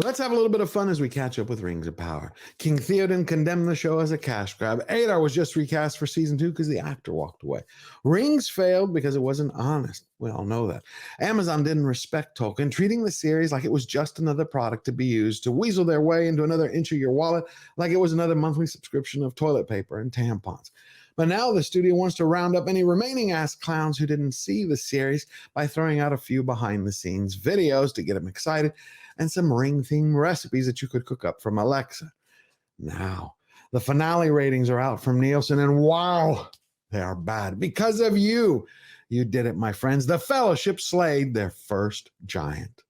Let's have a little bit of fun as we catch up with Rings of Power. King Theoden condemned the show as a cash grab. Adar was just recast for season 2 because the actor walked away. Rings failed because it wasn't honest. We all know that. Amazon didn't respect Tolkien, treating the series like it was just another product to be used to weasel their way into another inch of your wallet, like it was another monthly subscription of toilet paper and tampons. But now the studio wants to round up any remaining ass clowns who didn't see the series by throwing out a few behind-the-scenes videos to get them excited and some ring-themed recipes that you could cook up from Alexa. Now, the finale ratings are out from Nielsen, and wow, they are bad. Because of you. You did it, my friends. The Fellowship slayed their first giant.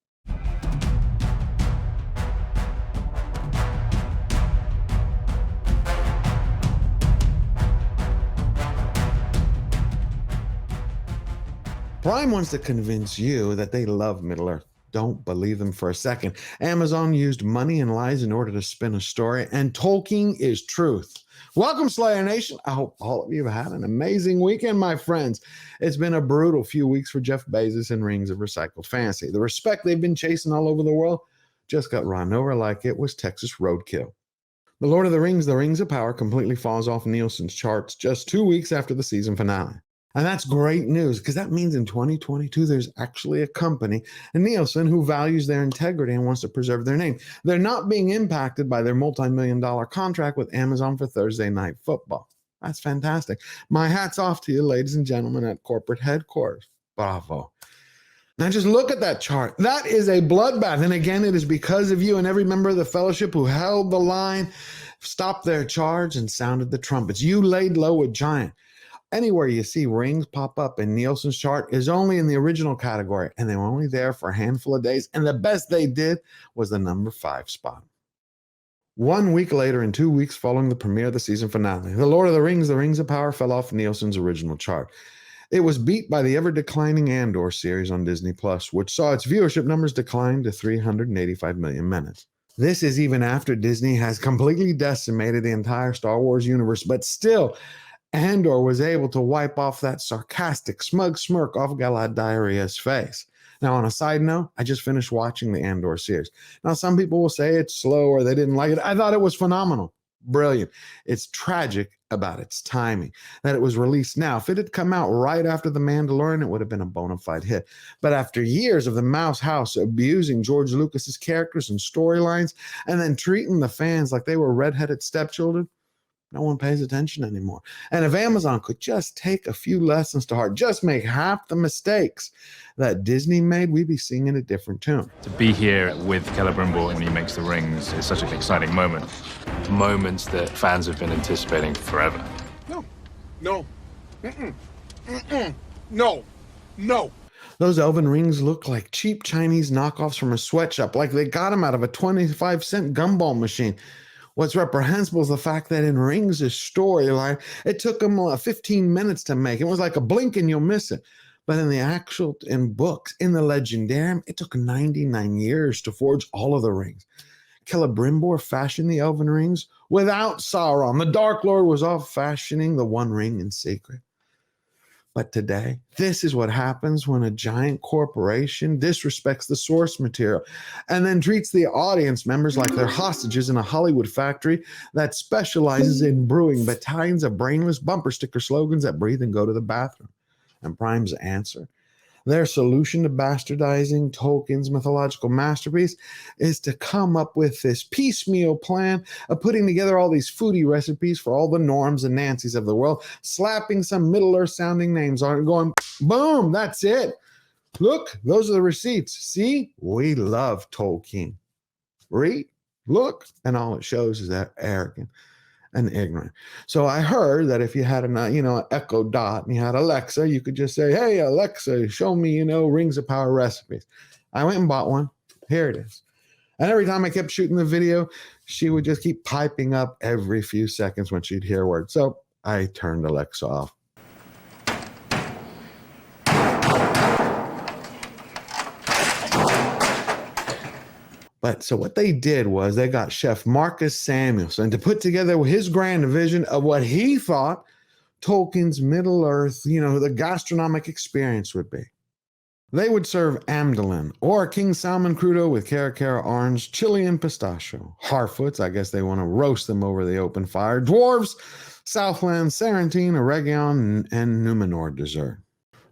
Prime wants to convince you that they love Middle-earth. Don't believe them for a second. Amazon used money and lies in order to spin a story, and Tolkien is truth. Welcome, Slayer Nation. I hope all of you have had an amazing weekend, my friends. It's been a brutal few weeks for Jeff Bezos and Rings of Recycled Fantasy. The respect they've been chasing all over the world just got run over like it was Texas roadkill. The Lord of the Rings of Power completely falls off Nielsen's charts just 2 weeks after the season finale. And that's great news because that means in 2022, there's actually a company, Nielsen, who values their integrity and wants to preserve their name. They're not being impacted by their multi-million-dollar contract with Amazon for Thursday Night Football. That's fantastic. My hat's off to you, ladies and gentlemen, at corporate headquarters. Bravo. Now just look at that chart. That is a bloodbath. And again, it is because of you and every member of the Fellowship who held the line, stopped their charge, and sounded the trumpets. You laid low with Giant. Anywhere you see rings pop up in Nielsen's chart is only in the original category, and they were only there for a handful of days, and the best they did was the number 5 spot. 1 week later, and 2 weeks following the premiere of the season finale, The Lord of the Rings of Power fell off Nielsen's original chart. It was beat by the ever-declining Andor series on Disney+, which saw its viewership numbers decline to 385 million minutes. This is even after Disney has completely decimated the entire Star Wars universe, but still, Andor was able to wipe off that sarcastic, smug smirk off Galad Diarrhea's face. Now, on a side note, I just finished watching the Andor series. Now, some people will say it's slow or they didn't like it. I thought it was phenomenal. Brilliant. It's tragic about its timing, that it was released now. If it had come out right after The Mandalorian, it would have been a bona fide hit. But after years of the Mouse House abusing George Lucas's characters and storylines and then treating the fans like they were redheaded stepchildren, no one pays attention anymore. And if Amazon could just take a few lessons to heart, just make half the mistakes that Disney made, we'd be singing a different tune. To be here with Celebrimbor when he makes the rings is such an exciting moment. Moments that fans have been anticipating forever. No. No. Those elven rings look like cheap Chinese knockoffs from a sweatshop, like they got them out of a 25-cent gumball machine. What's reprehensible is the fact that in Rings' storyline, it took them 15 minutes to make. It was like a blink and you'll miss it. But in books, in the Legendarium, it took 99 years to forge all of the rings. Celebrimbor fashioned the elven rings without Sauron. The Dark Lord was off fashioning the One Ring in secret. But today, this is what happens when a giant corporation disrespects the source material and then treats the audience members like they're hostages in a Hollywood factory that specializes in brewing battalions of brainless bumper sticker slogans that breathe and go to the bathroom. And Prime's answer, their solution to bastardizing Tolkien's mythological masterpiece, is to come up with this piecemeal plan of putting together all these foodie recipes for all the Norms and Nancys of the world, slapping some Middle-earth sounding names on it and going, boom, that's it. Look, those are the receipts. See, we love Tolkien. Read, look, and all it shows is that arrogant and ignorant. So I heard that if you had an Echo Dot and you had Alexa, you could just say, hey, Alexa, show me, Rings of Power recipes. I went and bought one. Here it is. And every time I kept shooting the video, she would just keep piping up every few seconds when she'd hear a word. So I turned Alexa off. But so what they did was they got Chef Marcus Samuelson to put together his grand vision of what he thought Tolkien's Middle-earth, the gastronomic experience would be. They would serve amdolin, or King Salmon crudo with cara cara orange, chili, and pistachio. Harfoots, I guess they want to roast them over the open fire. Dwarves, Southland, Sarantine, Oregon, and Numenor dessert.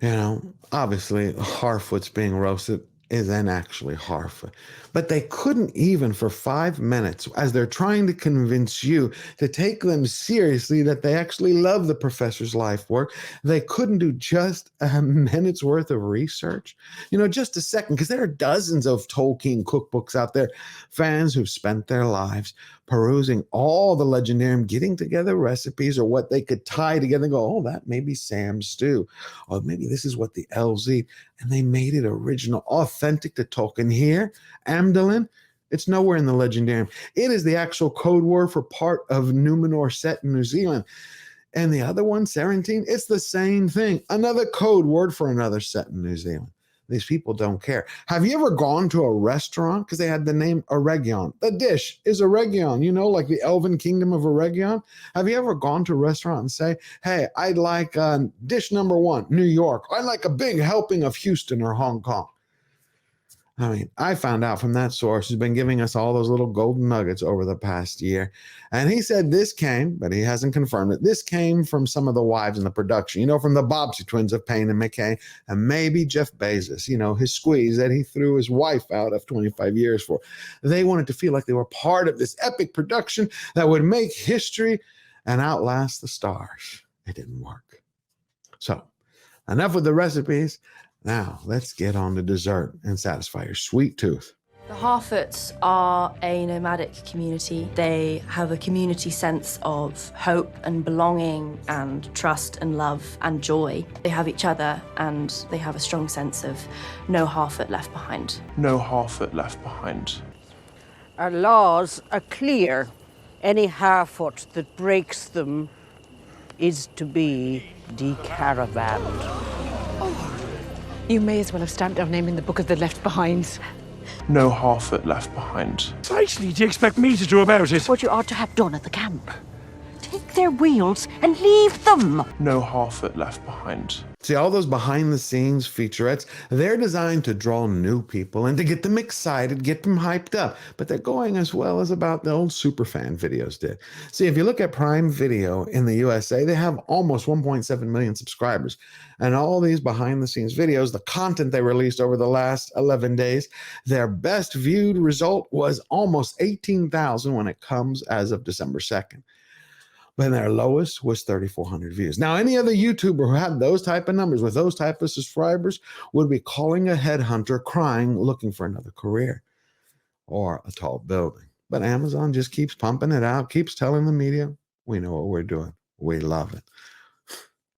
You know, obviously, Harfoots being roasted isn't actually Harfoot. But they couldn't even for 5 minutes, as they're trying to convince you to take them seriously, that they actually love the professor's life work. They couldn't do just a minute's worth of research. You know, just a second, because there are dozens of Tolkien cookbooks out there, fans who've spent their lives perusing all the Legendarium, getting together recipes or what they could tie together and go, oh, that may be Sam's stew. Or maybe this is what the elves eat. And they made it original, authentic to Tolkien. Here, amdolin, it's nowhere in the Legendarium. It is the actual code word for part of Numenor set in New Zealand. And the other one, Sarantine, it's the same thing. Another code word for another set in New Zealand. These people don't care. Have you ever gone to a restaurant? Because they had the name Oregon. The dish is Oregon, you know, like the Elven Kingdom of Oregon. Have you ever gone to a restaurant and say, hey, I'd like dish number 1, New York. I'd like a big helping of Houston or Hong Kong. I mean, I found out from that source who's been giving us all those little golden nuggets over the past year. And he said this came, but he hasn't confirmed it. This came from some of the wives in the production, you know, from the Bobbsey twins of Payne and McKay, and maybe Jeff Bezos, you know, his squeeze that he threw his wife out of 25 years for. They wanted to feel like they were part of this epic production that would make history and outlast the stars. It didn't work. So, enough with the recipes. Now, let's get on to dessert and satisfy your sweet tooth. The Harfoots are a nomadic community. They have a community sense of hope and belonging and trust and love and joy. They have each other and they have a strong sense of no Harfoot left behind. No Harfoot left behind. Our laws are clear. Any Harfoot that breaks them is to be decaravanned. You may as well have stamped our name in the book of the left behinds. No Harfoot left behind. Precisely, do you expect me to do about it? What you ought to have done at the camp. Take their wheels and leave them. No Harfoot left behind. See, all those behind-the-scenes featurettes, they're designed to draw new people and to get them excited, get them hyped up. But they're going as well as about the old superfan videos did. See, if you look at Prime Video in the USA, they have almost 1.7 million subscribers. And all these behind-the-scenes videos, the content they released over the last 11 days, their best viewed result was almost 18,000 when it comes as of December 2nd. But their lowest was 3,400 views. Now, any other YouTuber who had those type of numbers with those type of subscribers would be calling a headhunter, crying, looking for another career or a tall building. But Amazon just keeps pumping it out, keeps telling the media, we know what we're doing. We love it.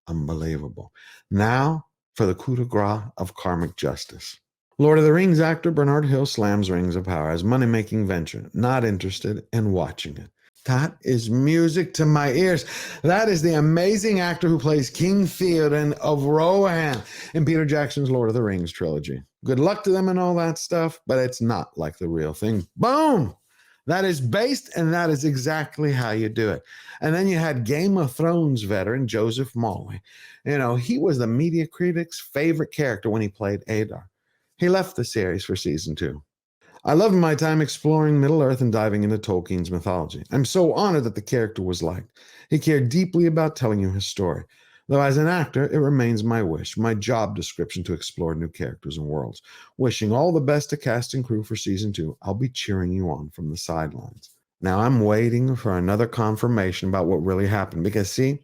Unbelievable. Now for the coup de grace of karmic justice. Lord of the Rings actor Bernard Hill slams Rings of Power as money-making venture, not interested in watching it. That is music to my ears. That is the amazing actor who plays King Theoden of Rohan in Peter Jackson's Lord of the Rings trilogy. Good luck to them and all that stuff, but it's not like the real thing. Boom! That is based, and that is exactly how you do it. And then you had Game of Thrones veteran Joseph Mawley. You know, he was the media critics' favorite character when he played Adar. He left the series for season 2. I loved my time exploring Middle-earth and diving into Tolkien's mythology. I'm so honored that the character was liked. He cared deeply about telling you his story. Though as an actor, it remains my wish, my job description to explore new characters and worlds. Wishing all the best to cast and crew for season 2. I'll be cheering you on from the sidelines. Now I'm waiting for another confirmation about what really happened because, see,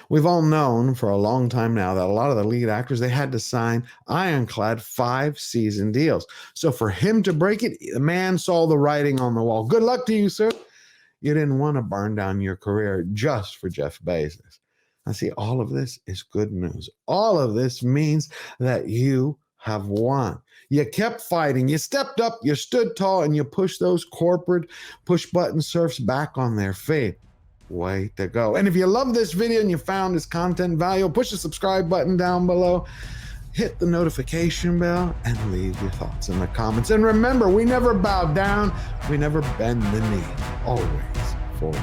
we've all known for a long time now that a lot of the lead actors, they had to sign ironclad 5-season deals. So for him to break it, the man saw the writing on the wall. Good luck to you, sir. You didn't want to burn down your career just for Jeff Bezos. Now, see, all of this is good news. All of this means that you have won. You kept fighting. You stepped up, you stood tall, and you pushed those corporate push-button serfs back on their feet. Way to go. And if you love this video and you found this content valuable, push the subscribe button down below, hit the notification bell, and leave your thoughts in the comments. And remember, we never bow down, we never bend the knee, always forward.